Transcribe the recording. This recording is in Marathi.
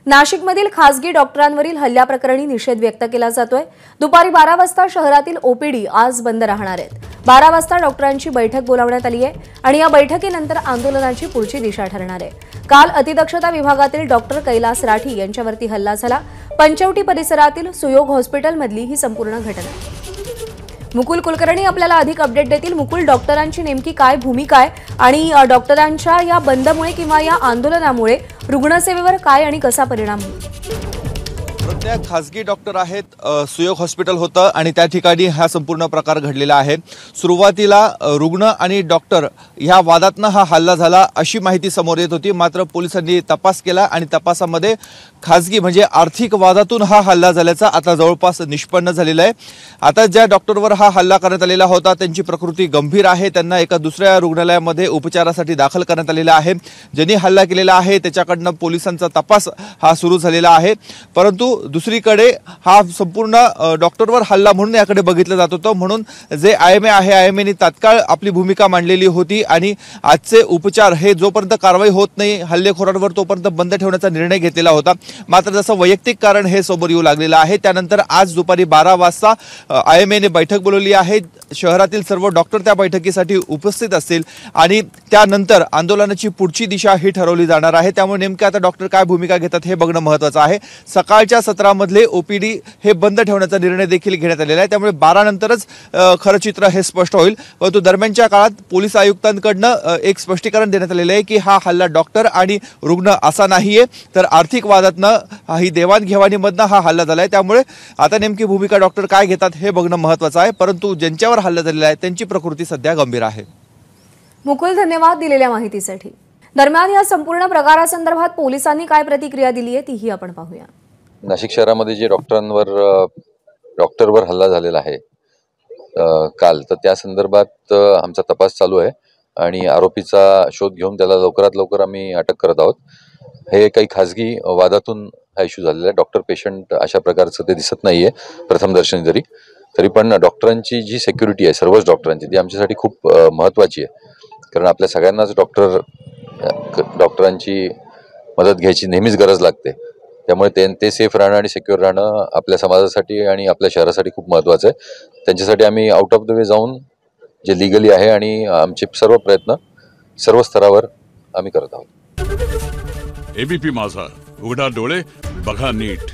नाशिकमधील खासगी डॉक्टरांवरील हल्ल्याप्रकरणी निषेध व्यक्त केला जातोय। दुपारी 12 वाजता शहरातील ओपीडी आज बंद राहणार आहेत। 12 वाजता डॉक्टरांची बैठक बोलावण्यात आली आहे आणि या बैठकीनंतर आंदोलनाची पुढची दिशा ठरणार आहे। काल अतिदक्षता विभागातील डॉक्टर कैलास राठी यांच्यावरती हल्ला झाला। पंचवटी परिसरातील सुयोग हॉस्पिटलमधली ही संपूर्ण घटना। मुकुल कुलकर्णी आपल्याला अधिक अपडेट देतील। मुकुल, डॉक्टरांची नेमकी काय भूमिका आहे आणि डॉक्टरांच्या या बंदमुळे किंवा या आंदोलनामुळे रुग्णसेवेवर काय आणि कसा परिणाम होईल? प्रत्येक खासगी डॉक्टर आहेत, सुयोग हॉस्पिटल होतं आणि त्या ठिकाणी हा संपूर्ण प्रकार घडलेला आहे। सुरुवातीला रुग्ण आणि डॉक्टर ह्या वादातनं हा हल्ला झाला अशी माहिती समोर येत होती। मात्र पोलिसांनी तपास केला आणि तपासामध्ये खासगी म्हणजे आर्थिक वादातून हा हल्ला झाल्याचा आता जवळपास निष्पन्न झालेला आहे। आता ज्या डॉक्टरवर हा हल्ला करण्यात आलेला होता त्यांची प्रकृती गंभीर आहे। त्यांना एका दुसऱ्या रुग्णालयामध्ये उपचारासाठी दाखल करण्यात आलेला आहे। ज्यांनी हल्ला केलेला आहे त्याच्याकडनं पोलिसांचा तपास हा सुरू झालेला आहे। परंतु दुसरीकडे हा संपूर्ण डॉक्टरवर हल्ला म्हणून याकडे बघितलं जात होतं। म्हणून जे आयएमए आहे, आयएमएने तात्काळ आपली भूमिका मांडलेली होती आणि आजचे उपचार हे जोपर्यंत कारवाई होत नाही हल्लेखोरांवर तोपर्यंत बंद ठेवण्याचा निर्णय घेतलेला होता। मात्र जसं वैयक्तिक कारण हे समोर येऊ लागलेलं आहे त्यानंतर आज दुपारी 12 वाजता आयएमएने बैठक बोलवली आहे। शहरातील सर्व डॉक्टर त्या बैठकीसाठी उपस्थित असतील आणि त्यानंतर आंदोलनाची पुढची दिशा ही ठरवली जाणार आहे। त्यामुळे नेमके आता डॉक्टर काय भूमिका घेतात हे बघणं महत्त्वाचं आहे। सकाळच्या सत्रामधले ओपीडी हे बंद ठेवण्याचा निर्णय देखील घेण्यात आलेला आहे। त्यामुळे 12 नंतरच खरं चित्र हे स्पष्ट होईल। परंतु दरम्यानच्या काळात पोलीस आयुक्तांकडनं एक स्पष्टीकरण देण्यात आलेलं आहे की हा हल्ला डॉक्टर आणि रुग्ण असा नाहीये, तर आर्थिक वादातनं ही देवाणघेवाणीमधनं हा हल्ला झालाय। त्यामुळे आता नेमकी भूमिका डॉक्टर काय घेतात हे बघणं महत्त्वाचं आहे। परंतु ज्यांच्यावर हल्ला झालेला आहे त्यांची प्रकृती सध्या गंभीर आहे। मुकुल, धन्यवाद दिलेल्या माहितीसाठी। दरम्यान या संपूर्ण प्रकारासंदर्भात पोलिसांनी काय प्रतिक्रिया दिली आहे तीही आपण पाहूया। नाशिक शहरामध्ये जे डॉक्टरवर हल्ला झालेला आहे काल, तर त्या संदर्भात आमचा तपास चालू आहे आणि आरोपीचा शोध घेऊन त्याला लवकरात लवकर आम्ही अटक करत आहोत। हे काही खाजगी वादातून हा इश्यू झालेला आहे। डॉक्टर पेशंट अशा प्रकारचं ते दिसत नाहीये प्रथमदर्शनी तरी पण डॉक्टरांची जी सिक्युरिटी आहे सर्वच डॉक्टरांची ती आमच्यासाठी खूप महत्त्वाची आहे। कारण आपल्या सगळ्यांनाच डॉक्टरांची मदत घ्यायची नेहमीच गरज लागते। त्यामुळे ते सेफ राहणं आणि सिक्युअर राहणं आपल्या समाजासाठी आणि आपल्या शहरासाठी खूप महत्त्वाचं आहे। त्यांच्यासाठी आम्ही आउट ऑफ द वे जाऊन जे लिगली आहे आणि आमचे सर्व प्रयत्न सर्व स्तरावर आम्ही करत आहोत। एबीपी माझा, उघडा डोळे बघा नीट।